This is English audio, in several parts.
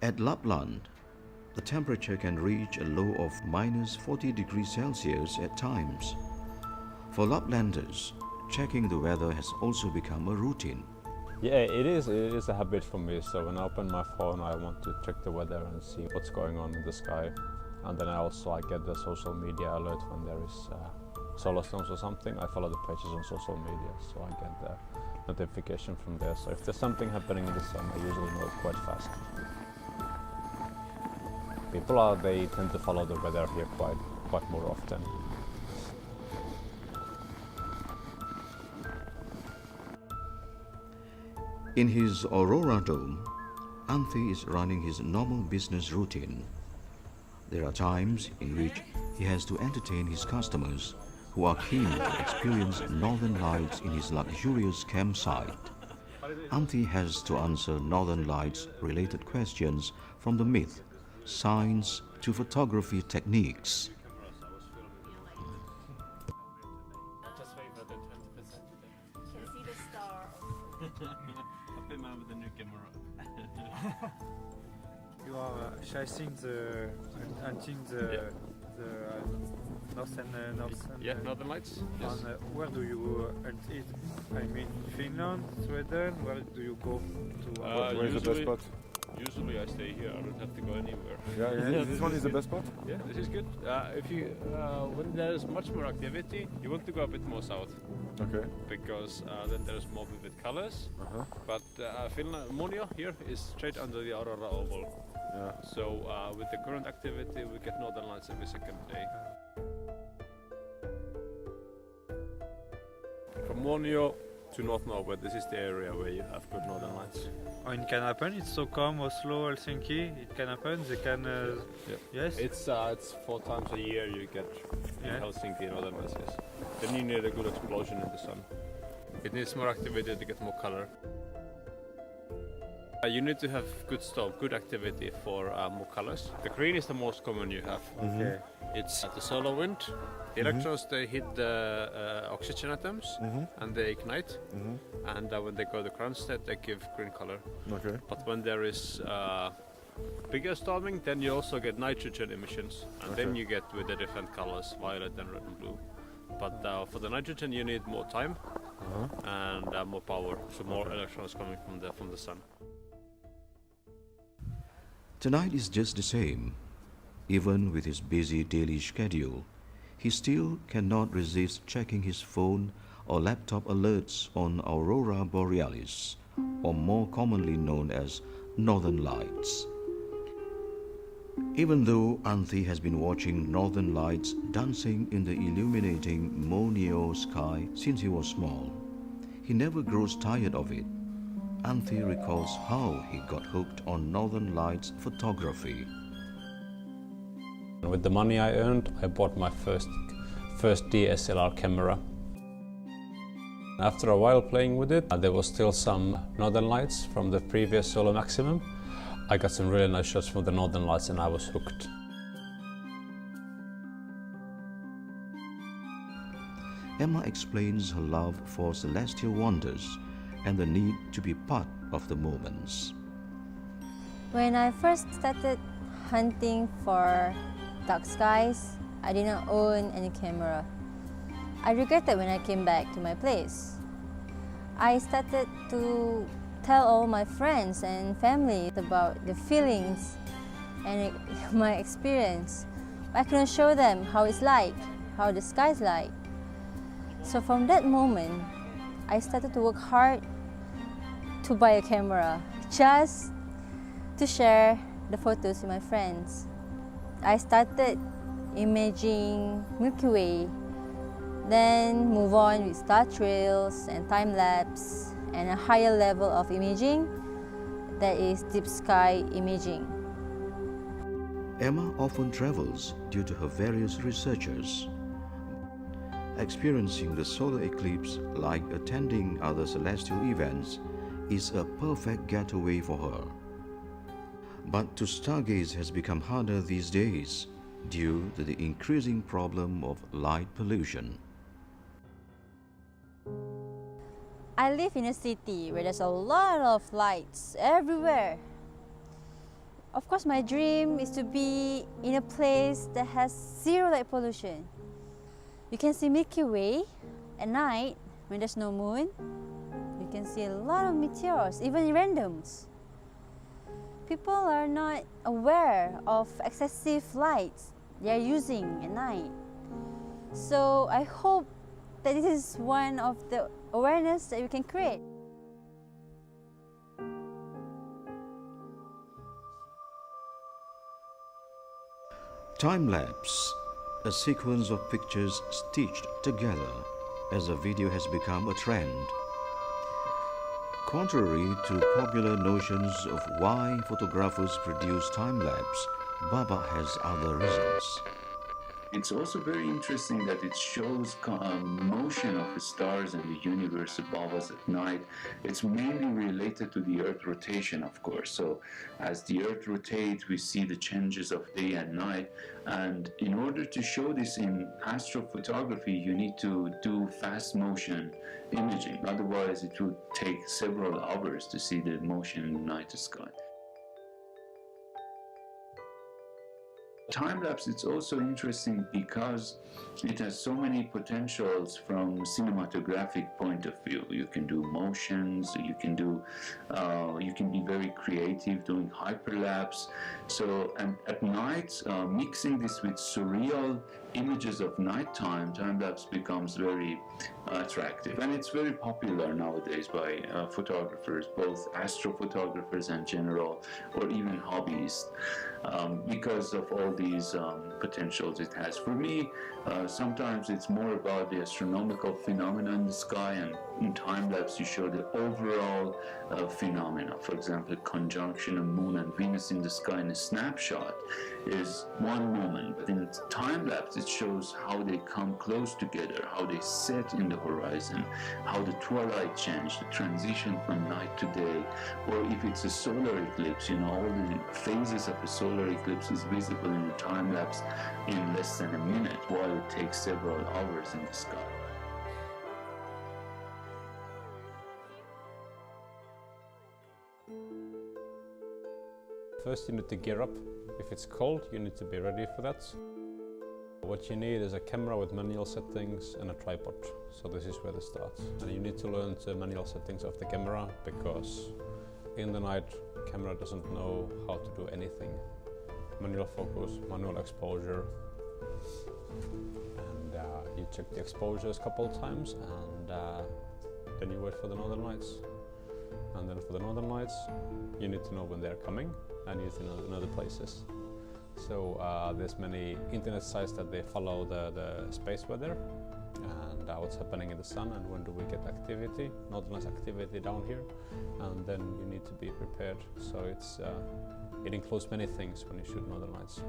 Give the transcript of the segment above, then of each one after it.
At Lapland, the temperature can reach a low of minus 40 degrees Celsius at times. For Laplanders, checking the weather has also become a routine. Yeah, it is a habit for me. So when I open my phone, I want to check the weather and see what's going on in the sky. And then I get the social media alert when there is solar storms or something. I follow the pages on social media, so I get the notification from there. So if there's something happening in the sun, I usually know it quite fast. They tend to follow the weather here quite more often. In his Aurora dome, Antti is running his normal business routine. There are times in which he has to entertain his customers who are keen to experience northern lights in his luxurious campsite. Antti has to answer northern lights related questions from the myth, science to photography techniques. Just wait for the 20% today. Can see the star. Happy man with the new camera. You are chasing the hunting the Northern Lights. Yes. And where do you hunt it? I mean, Finland, Sweden. Where do you go to? Where is the best spot? Usually I stay here. I don't have to go anywhere. Yeah, this one is the best spot? Yeah, this is good. When there's much more activity, you want to go a bit more south. Okay. Because then there's more vivid colors. But Finland, Munio here is straight under the Aurora Oval. Yeah. So with the current activity, we get northern lights every second day. From Munio to North Norway, this is the area where you have good northern lights. Oh, it can happen. It's Stockholm, Oslo, Helsinki. It can happen. They can. Yes. It's 4 times a year you get in Helsinki northern lights. Yes. Then you need a good explosion in the sun. It needs more activity to get more color. You need to have good activity for more colors. The green is the most common you have. Okay. It's the solar wind. The electrons, they hit the oxygen atoms and they ignite. And when they go to ground state, they give green color. Okay. But when there is bigger storming, then you also get nitrogen emissions. And then you get with the different colors, violet and red and blue. But for the nitrogen, you need more time and more power. So more electrons coming from the sun. Tonight is just the same. Even with his busy daily schedule, he still cannot resist checking his phone or laptop alerts on Aurora Borealis, or more commonly known as Northern Lights. Even though Antti has been watching Northern Lights dancing in the illuminating Munio sky since he was small, he never grows tired of it. Antti recalls how he got hooked on Northern Lights photography. With the money I earned, I bought my first DSLR camera. After a while playing with it, there was still some northern lights from the previous Solo Maximum. I got some really nice shots from the northern lights and I was hooked. Emma explains her love for celestial wonders and the need to be part of the moments. When I first started hunting for dark skies, I did not own any camera. I regretted when I came back to my place. I started to tell all my friends and family about the feelings and my experience. I couldn't show them how it's like, how the sky's like. So from that moment, I started to work hard to buy a camera, just to share the photos with my friends. I started imaging Milky Way, then move on with star trails and time-lapse and a higher level of imaging, that is deep sky imaging. Emma often travels due to her various researches. Experiencing the solar eclipse, like attending other celestial events, is a perfect getaway for her. But to stargaze has become harder these days due to the increasing problem of light pollution. I live in a city where there's a lot of lights everywhere. Of course, my dream is to be in a place that has zero light pollution. You can see Milky Way at night when there's no moon. You can see a lot of meteors, even randoms. People are not aware of excessive lights they are using at night. So I hope that this is one of the awareness that we can create. Time-lapse, a sequence of pictures stitched together as a video has become a trend. Contrary to popular notions of why photographers produce time-lapse, Baba has other reasons. It's also very interesting that it shows motion of the stars and the universe above us at night. It's mainly related to the Earth rotation, of course. So as the Earth rotates, we see the changes of day and night. And in order to show this in astrophotography, you need to do fast motion imaging. Otherwise, it would take several hours to see the motion in the night sky. Time-lapse, it's also interesting because it has so many potentials from cinematographic point of view. You can do motions, you can be very creative doing hyperlapse. So, and at night, mixing this with surreal images of nighttime, time-lapse becomes very attractive. And it's very popular nowadays by photographers, both astrophotographers and general, or even hobbyists, because of all these potentials it has. For me, sometimes it's more about the astronomical phenomena in the sky, and in time-lapse you show the overall phenomena. For example, conjunction of Moon and Venus in the sky in a snapshot is one moment, but in time-lapse it shows how they come close together, how they set in the horizon, how the twilight change, the transition from night to day, or if it's a solar eclipse, all the phases of a solar eclipse is visible in the time-lapse in less than a minute, while it takes several hours in the sky. First you need to gear up. If it's cold, you need to be ready for that. What you need is a camera with manual settings and a tripod. So this is where it starts. And you need to learn the manual settings of the camera, because in the night, camera doesn't know how to do anything. Manual focus, manual exposure, and you check the exposures a couple of times, and then you wait for the northern lights. And then for the northern lights, you need to know when they're coming, and you need to know the places. So there's many internet sites that they follow the space weather and what's happening in the sun, and when do we get activity, northern lights activity down here, and then you need to be prepared. So it includes many things when you shoot northern lights.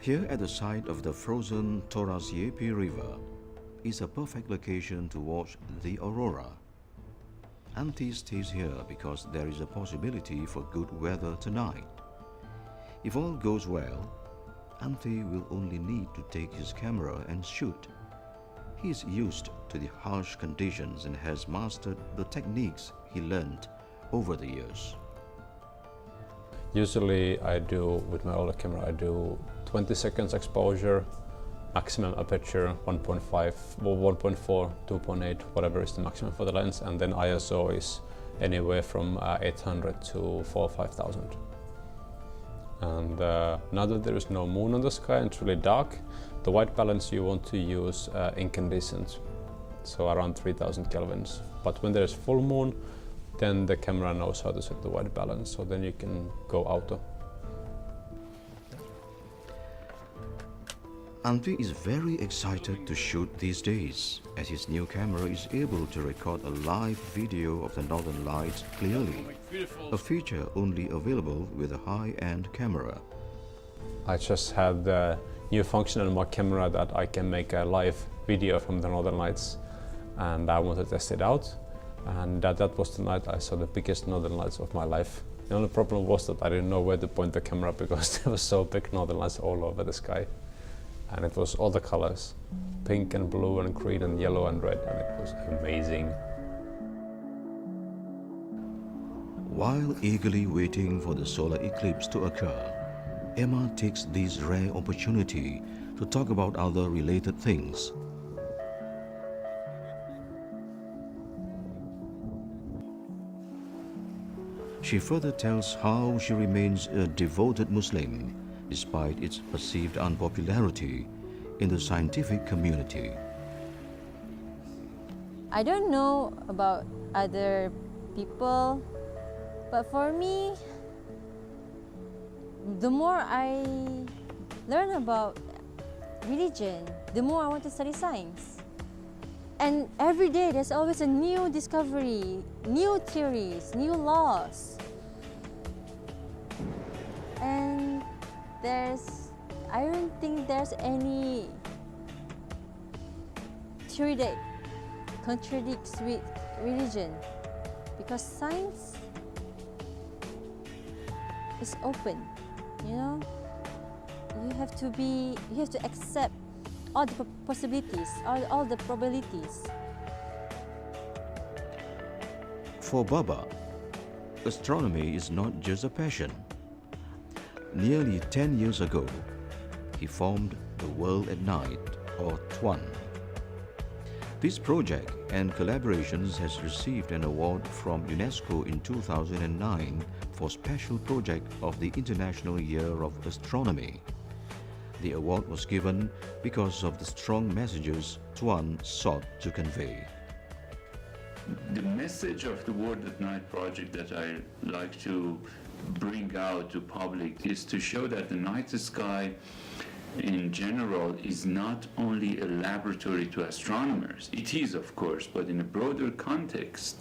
Here at the site of the frozen Toras Yepi River is a perfect location to watch the aurora. Antti stays here because there is a possibility for good weather tonight. If all goes well, Antti will only need to take his camera and shoot. He is used to the harsh conditions and has mastered the techniques he learned over the years. Usually I do, with my older camera, I do 20 seconds exposure, maximum aperture 1.5, or 1.4, 2.8, whatever is the maximum for the lens, and then ISO is anywhere from 800 to 4,000 or 5,000. And now that there is no moon on the sky and it's really dark, the white balance you want to use incandescent, so around 3000 kelvins. But when there is full moon, then the camera knows how to set the white balance, so then you can go auto. Antti is very excited to shoot these days, as his new camera is able to record a live video of the northern lights clearly, a feature only available with a high-end camera. I just had the new function on my camera that I can make a live video from the northern lights, and I want to test it out. And that was the night I saw the biggest northern lights of my life. The only problem was that I didn't know where to point the camera because there were so big northern lights all over the sky. And it was all the colors, pink and blue and green and yellow and red, and it was amazing. While eagerly waiting for the solar eclipse to occur, Emma takes this rare opportunity to talk about other related things. She further tells how she remains a devoted Muslim despite its perceived unpopularity in the scientific community. I don't know about other people, but for me, the more I learn about religion, the more I want to study science. And every day there's always a new discovery, new theories, new laws. And I don't think there's any theory that contradicts with religion, because science is open, you know. You have to accept all the possibilities, all the probabilities. For Baba, astronomy is not just a passion. Nearly 10 years ago, he formed the World at Night, or TWAN. This project and collaborations has received an award from UNESCO in 2009 for Special Project of the International Year of Astronomy. The award was given because of the strong messages TWAN sought to convey. The message of the World at Night project that I like to bring out to public is to show that the night sky in general is not only a laboratory to astronomers. It is, of course, but in a broader context,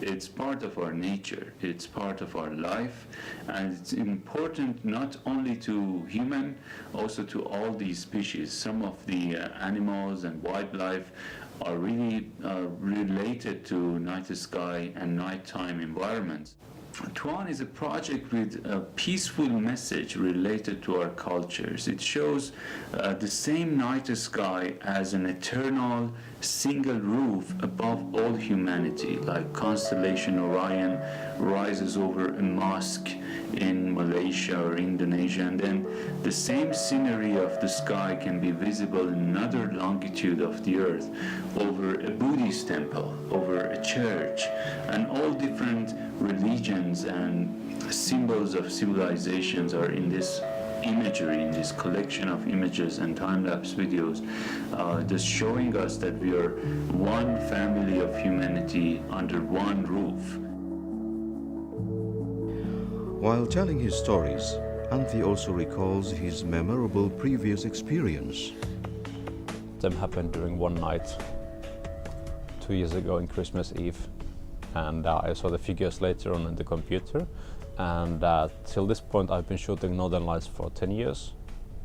it's part of our nature, it's part of our life, and it's important not only to human, also to all these species. Some of the animals and wildlife are really related to night sky and nighttime environments. TWAN is a project with a peaceful message related to our cultures. It shows the same night sky as an eternal single roof above all humanity, like constellation Orion rises over a mosque in Malaysia or Indonesia, and then the same scenery of the sky can be visible in another longitude of the earth over a Buddhist temple, over a church, and all different religions and symbols of civilizations are in this imagery, in this collection of images and time-lapse videos, just showing us that we are one family of humanity under one roof. While telling his stories, Anthi also recalls his memorable previous experience. Them happened during one night 2 years ago in Christmas Eve, and I saw the figures later on in the computer, and till this point I've been shooting Northern Lights for 10 years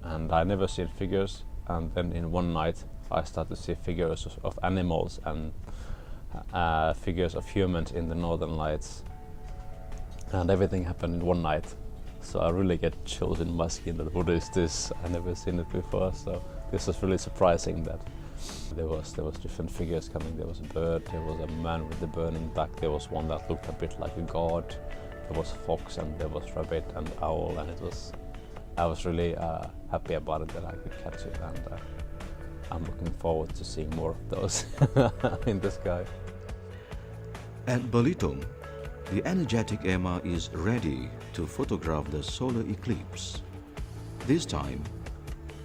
and I never seen figures, and then in one night I started to see figures of animals and figures of humans in the Northern Lights, and everything happened in one night. So I really get chills in my skin that what is this? I never seen it before, so this was really surprising that there was different figures coming. There was a bird, there was a man with the burning back, there was one that looked a bit like a god, there was fox, and there was rabbit and owl, and I was really happy about it that I could catch it, and I'm looking forward to seeing more of those in the sky. At Belitung, the energetic Emma is ready to photograph the solar eclipse. This time,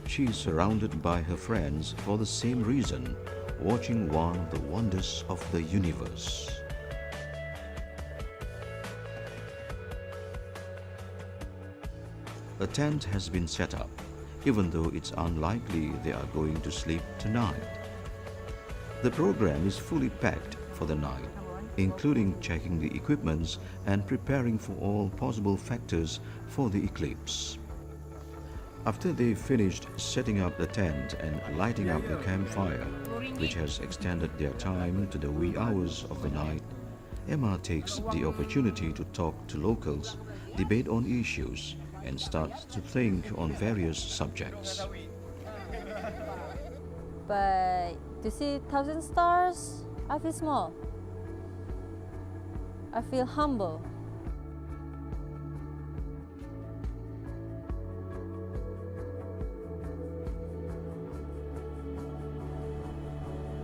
she is surrounded by her friends for the same reason, watching one of the wonders of the universe. A tent has been set up, even though it's unlikely they are going to sleep tonight. The program is fully packed for the night, including checking the equipments and preparing for all possible factors for the eclipse. After they finished setting up the tent and lighting up the campfire, which has extended their time to the wee hours of the night, Emma takes the opportunity to talk to locals, debate on issues, and starts to think on various subjects. But to see 1,000 stars, I feel small. I feel humble.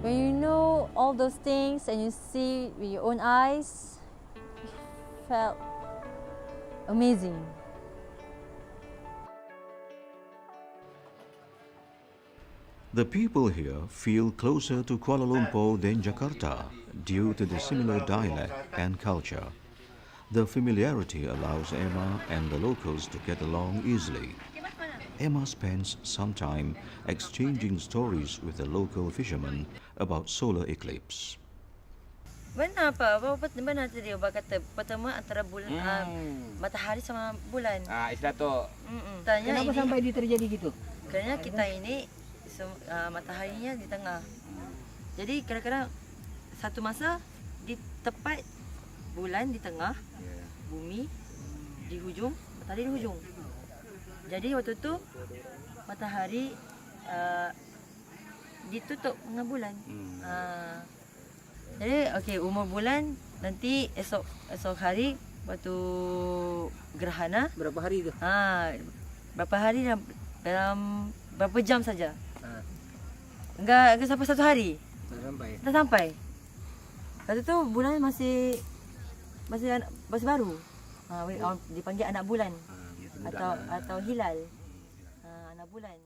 When you know all those things and you see with your own eyes, it felt amazing. The people here feel closer to Kuala Lumpur than Jakarta due to the similar dialect and culture. The familiarity allows Emma and the locals to get along easily. Emma spends some time exchanging stories with the local fishermen about solar eclipse. Benar apa? Benar tadi Abang kata pertama antara bulan matahari sama bulan. Istilah tu. Tanya Kenapa ini, sampai dia terjadi gitu? kerana kita ini mataharinya di tengah. Jadi kadang-kadang satu masa di tepat bulan di tengah, bumi di hujung, matahari di hujung. Jadi waktu tu matahari ditutup dengan bulan. Jadi okey, umur bulan nanti esok hari waktu gerhana. Berapa hari tu? Berapa hari dalam berapa jam saja. Enggak sampai 1 hari. Dah sampai. Waktu tu bulan masih baru. Dipanggil anak bulan atau hilal. Anak bulan.